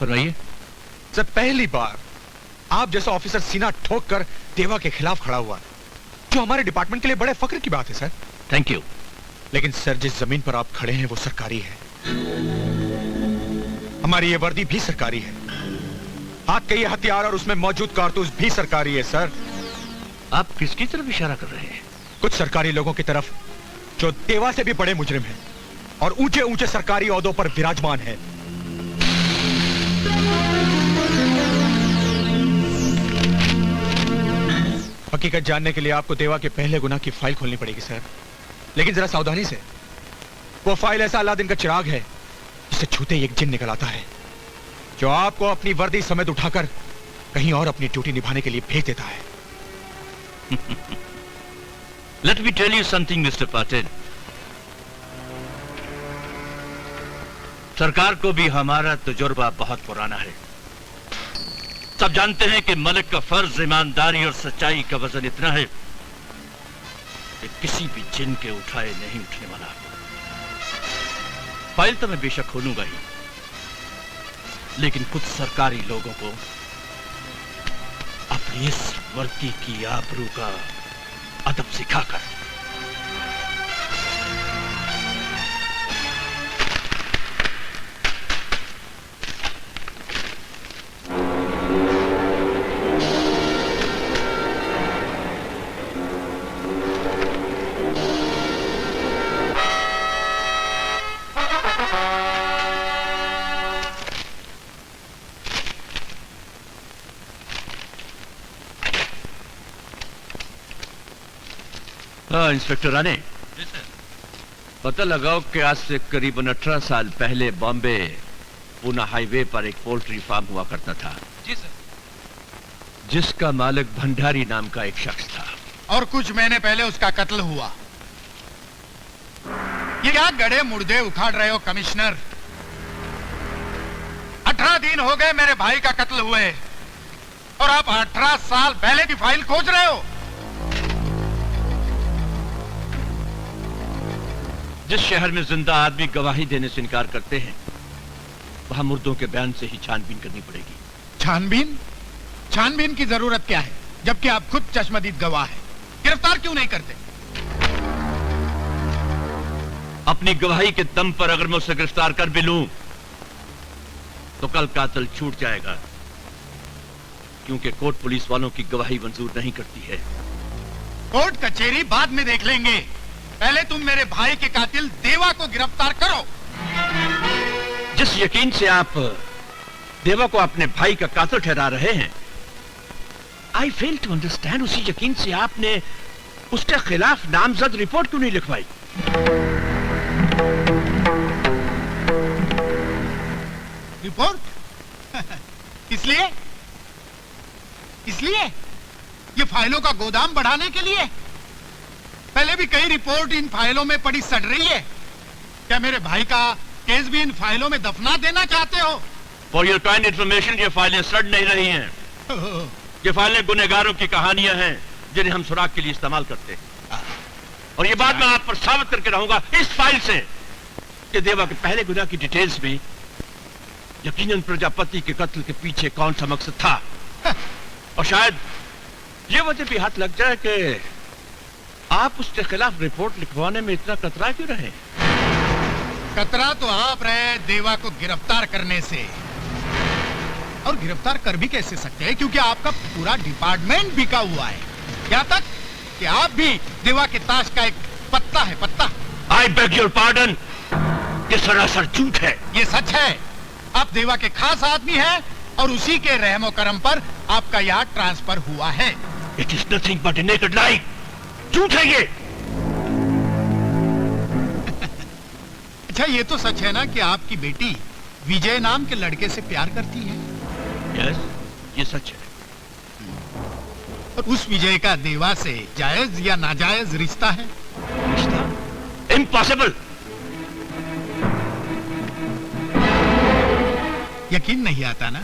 फरमाइए। सर, पहली बार आप जैसा ऑफिसर सीना ठोक कर देवा के खिलाफ खड़ा हुआ, जो हमारे डिपार्टमेंट के लिए बड़े फख्र की बात है सर। Thank you. लेकिन सर, जिस जमीन पर आप खड़े हैं वो सरकारी है। हमारी ये वर्दी भी सरकारी है, हाथ के ये हथियार और उसमें मौजूद कारतूस भी सरकारी है सर। आप किसकी तरफ इशारा कर रहे हैं? कुछ सरकारी लोगों की तरफ जो देवा से भी बड़े मुजरिम हैं और ऊंचे ऊंचे सरकारी ओहदों पर विराजमान है। हकीकत जानने के लिए आपको देवा के पहले गुनाह की फाइल खोलनी पड़ेगी सर, लेकिन जरा सावधानी से। वो फाइल ऐसा अलादीन का चिराग है जिसे छूते ही एक जिन निकल आता है, जो आपको अपनी वर्दी समेत उठाकर कहीं और अपनी ड्यूटी निभाने के लिए भेज देता है। Let me tell you something, Mr. Patil. सरकार को भी हमारा तजुर्बा बहुत पुराना है। सब जानते हैं कि मलिक का फर्ज ईमानदारी और सच्चाई का वजन इतना है कि किसी भी जिन के उठाए नहीं उठने वाला। फाइल तो मैं बेशक खोलूंगा ही, लेकिन कुछ सरकारी लोगों को अपनी इस वर्दी की आबरू का अदब सिखाकर इंस्पेक्टर राणे, पता लगाओ कि आज से करीबन 18 साल पहले बॉम्बे पूना हाईवे पर एक पोल्ट्री फार्म हुआ करता था। जी सर। जिसका मालिक भंडारी नाम का एक शख्स था, और कुछ महीने पहले उसका कत्ल हुआ। ये क्या गड़े मुर्दे उखाड़ रहे हो कमिश्नर? 18 दिन हो गए मेरे भाई का कत्ल हुए और आप 18 साल पहले की फाइल खोज रहे हो। जिस शहर में जिंदा आदमी गवाही देने से इनकार करते हैं, वहां मुर्दों के बयान से ही छानबीन करनी पड़ेगी। छानबीन? छानबीन की जरूरत क्या है, जबकि आप खुद चश्मदीद गवाह हैं? गिरफ्तार क्यों नहीं करते? अपनी गवाही के दम पर अगर मैं उसे गिरफ्तार कर भी लूं तो कल कातिल छूट जाएगा, क्योंकि कोर्ट पुलिस वालों की गवाही मंजूर नहीं करती है। कोर्ट कचहरी बाद में देख लेंगे, पहले तुम मेरे भाई के कातिल देवा को गिरफ्तार करो। जिस यकीन से आप देवा को अपने भाई का कातिल ठहरा रहे हैं, आई फेल टू अंडरस्टैंड। उसी यकीन से आपने उसके खिलाफ नामजद रिपोर्ट क्यों नहीं लिखवाई? रिपोर्ट? इसलिए ये फाइलों का गोदाम बढ़ाने के लिए? पहले भी कई रिपोर्ट इन फाइलों में पड़ी सड़ रही है। क्या मेरे भाई का केस भी इन फाइलों में दफना देना चाहते हो? फॉर योर काइंड इंफॉर्मेशन, ये फाइलें सड़ नहीं रही हैं। ये फाइलें गुनहगारों की कहानियां हैं जिन्हें हम सुराग के लिए इस्तेमाल करते हैं। और ये बात मैं आप पर साबित करके रहूंगा इस फाइल से कि देवा के पहले गुनाह की डिटेल्स में यकीनन प्रजापति के कत्ल के पीछे कौन सा मकसद था। और शायद ये वजह भी हाथ लग जाए कि आप उसके खिलाफ रिपोर्ट लिखवाने में इतना कतरा क्यों रहे? कतरा तो आप रहे देवा को गिरफ्तार करने से, और गिरफ्तार कर भी कैसे सकते हैं, क्योंकि आपका पूरा डिपार्टमेंट बिका हुआ है। यहाँ तक कि आप भी देवा के ताश का एक पत्ता है, पत्ता। आई बेग योर पार्डन, ये सरासर झूठ है। ये सच है। आप देवा के खास आदमी हैं और उसी के रहमो करम पर आपका यहाँ ट्रांसफर हुआ है। It is nothing but a naked lie. झूठ है ये। अच्छा, ये तो सच है ना कि आपकी बेटी विजय नाम के लड़के से प्यार करती है? यस, ये सच है। और उस विजय का देवा से जायज या नाजायज रिश्ता है? रिश्ता? इम्पॉसिबल। यकीन नहीं आता ना?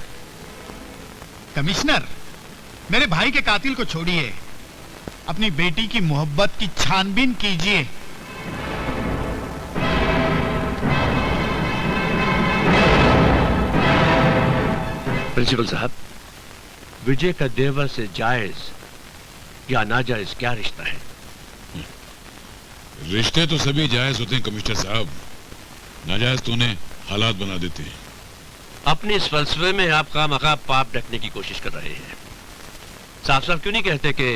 कमिश्नर, मेरे भाई के कातिल को छोड़िए, अपनी बेटी की मोहब्बत की छानबीन कीजिए। प्रिंसिपल साहब, विजय का देवा से जायज या नाजायज क्या रिश्ता है? रिश्ते तो सभी जायज होते हैं कमिश्नर साहब, नाजायज तो उन्हें हालात बना देते हैं। अपने इस फलसफे में आप खामखा पाप ढकने की कोशिश कर रहे हैं। साफ साफ क्यों नहीं कहते कि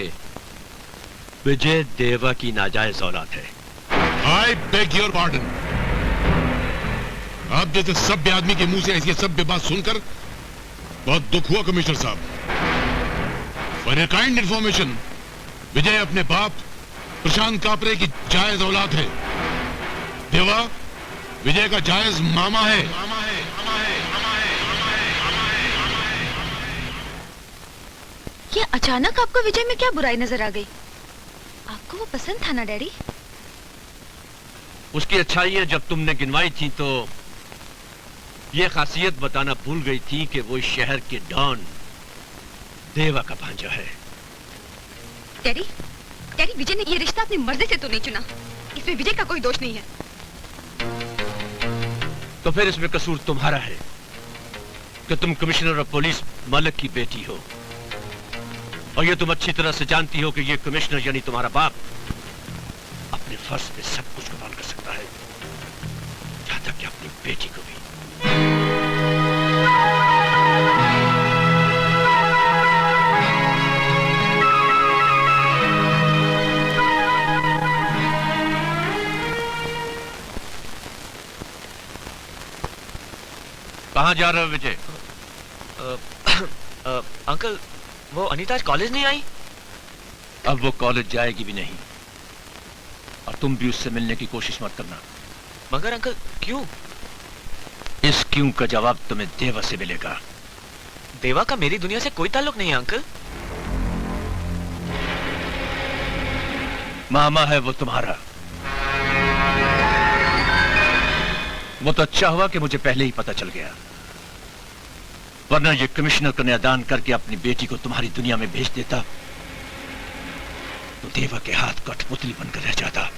विजय देवा की नाजायज औलाद है? I beg your pardon. आप जैसे सभ्य आदमी के मुंह से ऐसी सभ्य बात सुनकर बहुत दुख हुआ कमिश्नर साहब। फॉर ए काइंड इंफॉर्मेशन, विजय अपने बाप प्रशांत कापरे की जायज औलाद है। देवा विजय का जायज मामा है। ये अचानक आपको विजय में क्या बुराई नजर आ गई? आपको वो पसंद था ना डैडी? उसकी अच्छाइयां जब तुमने गिनवाई थी तो यह खासियत बताना भूल गई थी कि वो इस शहर के डॉन देवा का भांजा है। डैडी, डैडी विजय ने ये रिश्ता अपनी मर्जी से तो नहीं चुना। इसमें विजय का कोई दोष नहीं है। तो फिर इसमें कसूर तुम्हारा है कि तुम कमिश्नर ऑफ पुलिस मलिक की बेटी हो, और ये तुम अच्छी तरह से जानती हो कि ये कमिश्नर यानी तुम्हारा बाप अपने फर्ज पे सब कुछ कमाल कर सकता है, यहां तक कि अपनी बेटी को भी। कहां जा रहे हो विजय? अंकल, वो अनीता आज कॉलेज नहीं आई? अब वो कॉलेज जाएगी भी नहीं, और तुम भी उससे मिलने की कोशिश मत करना। मगर अंकल क्यों? इस क्यों का जवाब तुम्हें देवा से मिलेगा। देवा का मेरी दुनिया से कोई ताल्लुक नहीं है अंकल। मामा है वो तुम्हारा। वो तो अच्छा हुआ कि मुझे पहले ही पता चल गया, वरना ये कमिश्नर कन्यादान करके अपनी बेटी को तुम्हारी दुनिया में भेज देता तो देवा के हाथ कठपुतली बनकर रह जाता।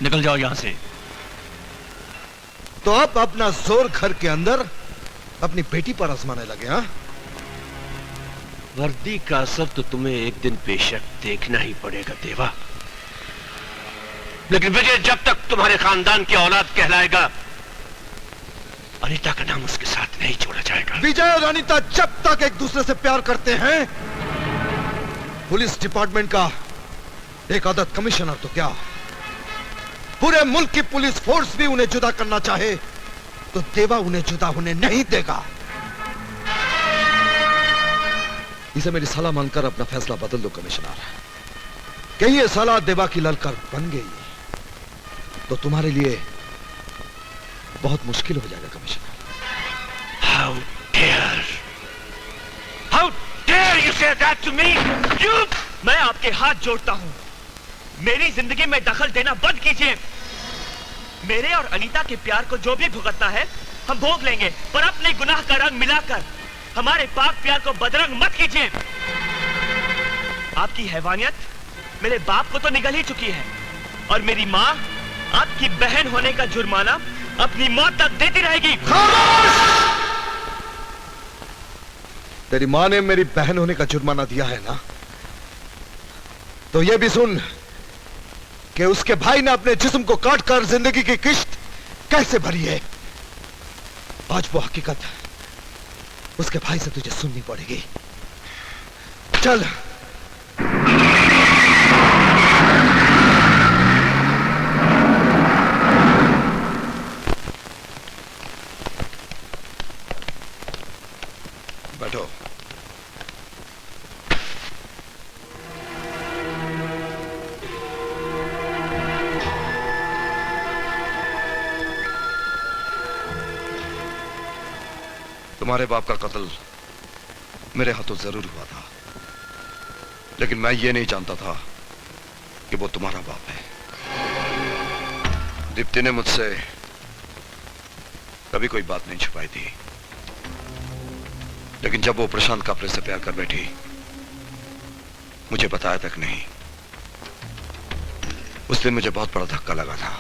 निकल जाओ यहां से। तो आप अपना जोर घर के अंदर अपनी बेटी पर आजमाने लगे? हाँ, वर्दी का असर तो तुम्हें एक दिन बेशक देखना ही पड़ेगा देवा, लेकिन विजय जब तक तुम्हारे खानदान की औलाद कहलाएगा, अनीता का नाम उसके साथ नहीं जोड़ा जाएगा। विजय और अनीता जब तक एक दूसरे से प्यार करते हैं, पुलिस डिपार्टमेंट का एक आदत कमिश्नर तो क्या, पूरे मुल्क की पुलिस फोर्स भी उन्हें जुदा करना चाहे तो देवा उन्हें जुदा होने नहीं देगा। इसे मेरी सलाह मानकर अपना फैसला बदल दो कमिश्नर। कहीं ये सलाह देवा की ललकार बन गई तो तुम्हारे लिए बहुत मुश्किल हो जाएगा commissioner. How dare you say that to me? You! मैं आपके हाथ जोड़ता हूँ, मेरी जिंदगी में दखल देना बंद कीजिए। मेरे और अनीता के प्यार को जो भी भुगतना है हम भोग लेंगे, पर अपने गुनाह का रंग मिलाकर हमारे पाक प्यार को बदरंग मत कीजिए। आपकी हैवानियत मेरे बाप को तो निगल ही चुकी है, और मेरी माँ आपकी बहन होने का जुर्माना अपनी मौत तक देती रहेगी। तेरी माँ ने मेरी बहन होने का जुर्माना दिया है ना, तो यह भी सुन कि उसके भाई ने अपने जिस्म को काटकर जिंदगी की किश्त कैसे भरी है। आज वो हकीकत उसके भाई से तुझे सुननी पड़ेगी। चल। बैठो। तुम्हारे बाप का कत्ल मेरे हाथों जरूर हुआ था, लेकिन मैं ये नहीं जानता था कि वो तुम्हारा बाप है। दीप्ति ने मुझसे कभी कोई बात नहीं छुपाई थी, लेकिन जब वो प्रशांत कापरे से प्यार कर बैठी, मुझे बताया तक नहीं। उस दिन मुझे बहुत बड़ा धक्का लगा था,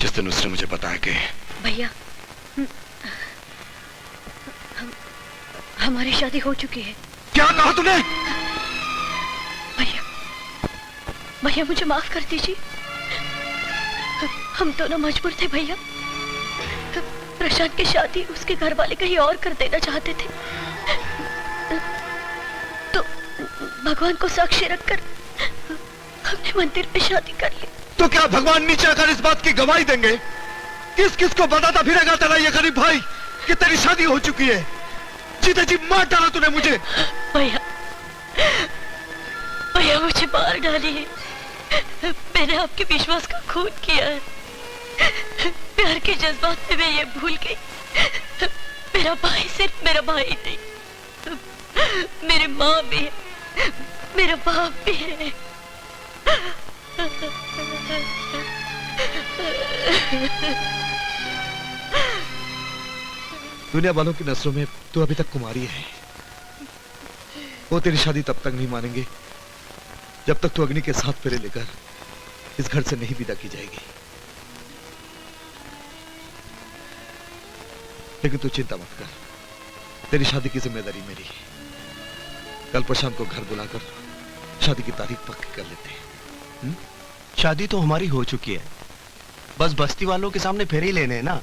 जिस दिन उसने मुझे बताया कि भैया हमारी शादी हो चुकी है। क्या कहा तूने? भैया, भैया मुझे माफ कर दीजिए। हम दोनों मजबूर थे भैया। प्रशांत की शादी उसके घर वाले कहीं और कर देना चाहते थे, तो भगवान को साक्षी रखकर हमने मंदिर में शादी कर ली। तो क्या भगवान नीचे आकर इस बात की गवाही देंगे? किस किस को बताता फिरेगा तेरा ये गरीब भाई कि तेरी शादी हो चुकी है? जीते जी मार डाला तूने मुझे। भैया, भैया मुझे मार डालिए। मैंने आपके विश्वास का खून किया है। प्यार के जज्बात में मैं ये भूल गई, मेरा भाई सिर्फ मेरा भाई नहीं, मेरी माँ भी है, मेरा बाप भी है। दुनिया वालों की नजरों में तू अभी तक कुमारी है। वो तेरी शादी तब तक नहीं मानेंगे जब तक तू अग्नि के साथ फेरे लेकर इस घर से नहीं विदा की जाएगी। लेकिन तू चिंता मत कर, तेरी शादी की जिम्मेदारी मेरी है। कल प्रशांत को घर बुलाकर शादी की तारीख पक्की कर लेते हैं। शादी तो हमारी हो चुकी है, बस बस्ती वालों के सामने फेरे ही लेने हैं ना।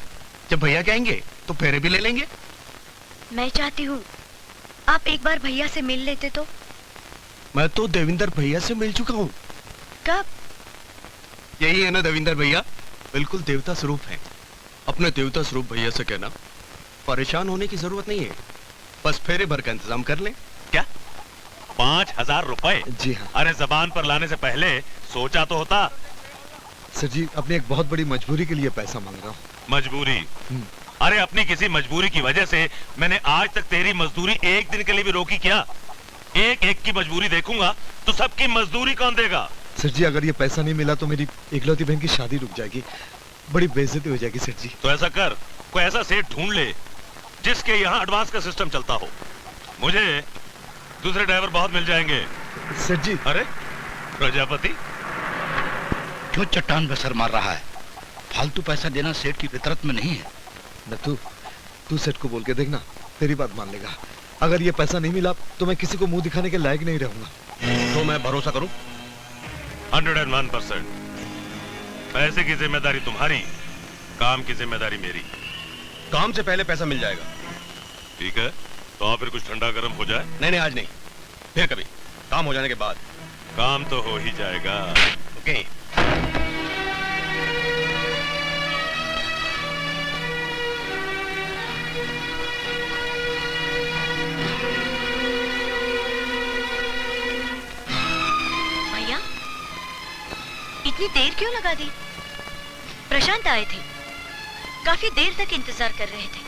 जब भैया कहेंगे तो फेरे भी ले लेंगे। मैं चाहती हूँ आप एक बार भैया से मिल लेते तो। मैं तो देविंदर भैया से मिल चुका हूँ। कब? यही है ना देविंदर भैया, बिल्कुल देवता स्वरूप है। अपने देवता स्वरूप भैया से कहना परेशान होने की जरूरत नहीं है, बस फेरे भर का इंतजाम कर ले। क्या 5,000 रुपए? जी हाँ। अरे जबान पर लाने से पहले सोचा तो होता। सर जी, अपनी एक बहुत बड़ी मजबूरी के लिए पैसा मांग रहा हूँ। मजबूरी? अरे अपनी किसी मजबूरी की वजह से मैंने आज तक तेरी मजदूरी एक दिन के लिए भी रोकी क्या? एक एक की मजबूरी देखूंगा तो सबकी मजदूरी कौन देगा? सर जी, अगर ये पैसा नहीं मिला तो मेरी इकलौती बहन की शादी रुक जाएगी, बड़ी बेइज्जती हो जाएगी सर जी। तो ऐसा कर, कोई ऐसा सेठ ढूंढ ले जिसके यहाँ एडवांस का सिस्टम चलता हो। मुझे दूसरे ड्राइवर बहुत मिल जाएंगे। सर जी। अरे प्रजापति, क्यों चट्टान पे सर मार रहा है? फालतू पैसा देना सेठ की फितरत में नहीं है। न तू सेठ को बोल के देखना, तेरी बात मान लेगा। अगर ये पैसा नहीं मिला तो मैं किसी को मुंह दिखाने के लायक नहीं रहूंगा। तो मैं भरोसा करूं? 101%। पैसे की जिम्मेदारी तुम्हारी, काम की जिम्मेदारी मेरी। काम से पहले पैसा मिल जाएगा। ठीक है, तो आप फिर कुछ ठंडा गर्म हो जाए। नहीं नहीं, आज नहीं, फिर कभी, काम हो जाने के बाद। काम तो हो ही जाएगा। ओके। भैया, इतनी देर क्यों लगा दी? प्रशांत आए थे, काफी देर तक इंतजार कर रहे थे।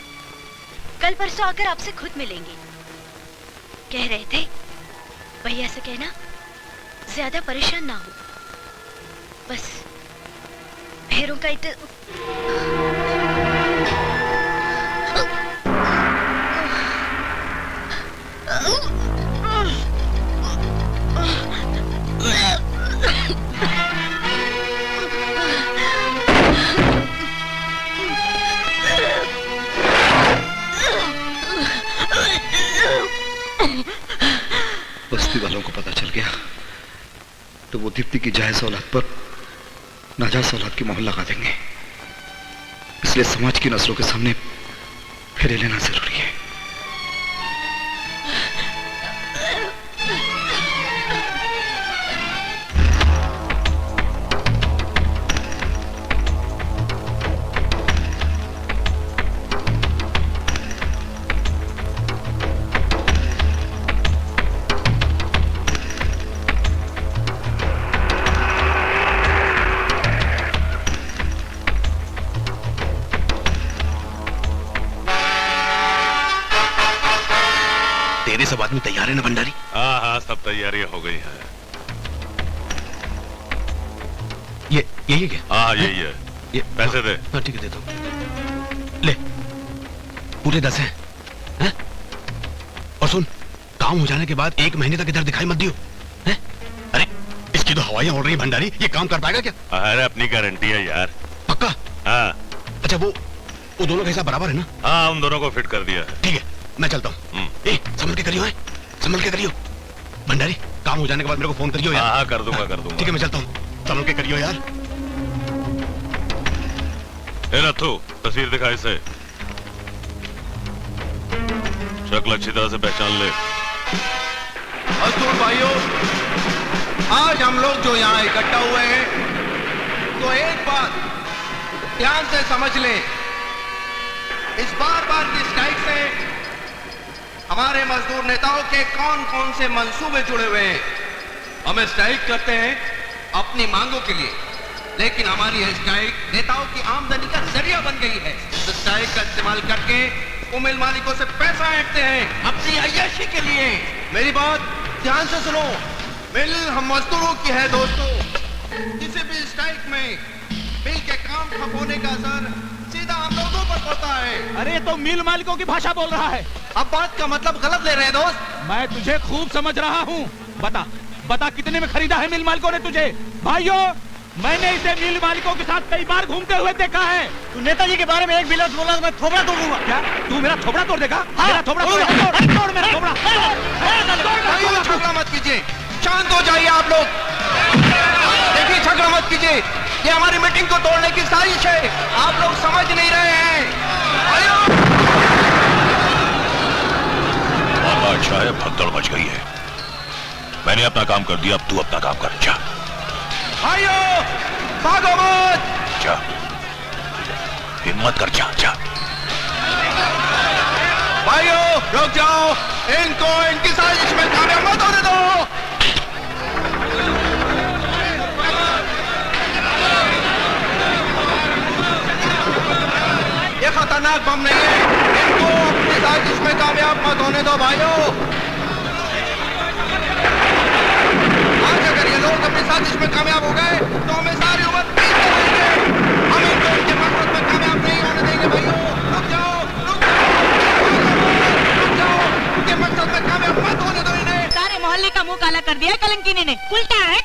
कल परसों आकर आपसे खुद मिलेंगे। कह रहे थे भैया से कहना ज्यादा परेशान ना हो, बस फेरों का बस्ती वालों को पता चल गया तो वो दीप्ति की जायज औलाद पर नाजायज औलाद की मोहर लगा देंगे। इसलिए समाज की नजरों के सामने फेरे लेना जरूरी है। तेरे सब आदमी तैयार है ना भंडारी? हाँ हाँ, सब तैयारियां हो गई हैं। ये यही क्या? हाँ यही है। ये पैसे दे। हाँ ठीक है, देता हूँ। ले, पूरे 10 हैं। हैं? और सुन, काम हो जाने के बाद 1 महीने तक इधर दिखाई मत दियो। हैं? अरे इसकी तो हवाइयां उड़ रही हैं भंडारी, ये काम कर पाएगा क्या? अरे अपनी गारंटी है यार। पक्का? हाँ। अच्छा वो दोनों का हिसाब बराबर है ना? हाँ, उन दोनों को फिट कर दिया है। ठीक है, मैं चलता हूँ। ए, संभल के करियो है, संभल के करियो। भंडारी, काम हो जाने के बाद मेरे को फोन करियो यार। हाँ, कर दूंगा, कर दूंगा। ठीक है, मैं चलता हूँ, संभल के करियो यार। ए नथु, तस्वीर दिखा इसे। शक्ल अच्छी तरह से पहचान ले। मजदूर भाइयों, आज हम लोग जो यहाँ इकट्ठा हुए हैं, तो एक बात ध्यान से समझ ले, इस बार की स्ट्राइक से हमारे मजदूर नेताओं के कौन कौन से मंसूबे जुड़े हुए हैं। हम स्ट्राइक करते हैं अपनी मांगों के लिए, लेकिन हमारी यह स्ट्राइक नेताओं की आमदनी का जरिया बन गई है। इस स्ट्राइक का इस्तेमाल करके वो मिल मालिकों से पैसा ऐंठते हैं अपनी अय्याशी के लिए। मेरी बात ध्यान से सुनो, मिल हम मजदूरों की है दोस्तों। किसी भी स्ट्राइक में मिल के काम ठप होने का असर सीधा हम लोगों पर होता है। अरे तो मिल मालिकों की भाषा बोल रहा है। अब बात का मतलब गलत ले रहे हैं दोस्त। मैं तुझे खूब समझ रहा हूँ। बता बता कितने में खरीदा है मिल मालिकों ने तुझे? भाइयों, मैंने इसे मिल मालिकों के साथ कई बार घूमते हुए देखा है। तू नेताजी के बारे में एक भी लफ्ज बोला तो मैं थोबड़ा तोड़ दूंगा। क्या तू मेरा थोबड़ा तोड़ देगा? हाँ, मेरा थोबड़ा तोड़ मेरा थोबड़ा। भाइयों, झगड़ा मत कीजिए, शांत हो जाइए आप लोग। देखिए, झगड़ा मत कीजिए, ये हमारी मीटिंग को तोड़ने की साजिश है। आप लोग समझ नहीं रहे हैं। मामला अच्छा है, भगदड़ मच गई है। मैंने अपना काम कर दिया, अब तू अपना काम कर। जा भाइयों, भागो मत। जा, हिम्मत कर, जा जा। भाइयों, रुक जाओ, इनको इनकी साजिश में कामयाब मत होने दो। ये खतरनाक बम नहीं है, इनको अपनी साजिश में कामयाब मत होने दो भाइयों। आज अगर ये लोग अपनी साजिश में कामयाब हो गए तो हमें सारी उम्र पीछे रहेंगे। हम इनको इनके मकसद में कामयाब नहीं होने देंगे। भाइयों, रुक जाओ, रुक जाओ, इनके मकसद में कामयाब मत होने दो इन्हें। सारे मोहल्ले का मुंह काला कर दिया कलंकिनी ने। उल्टा है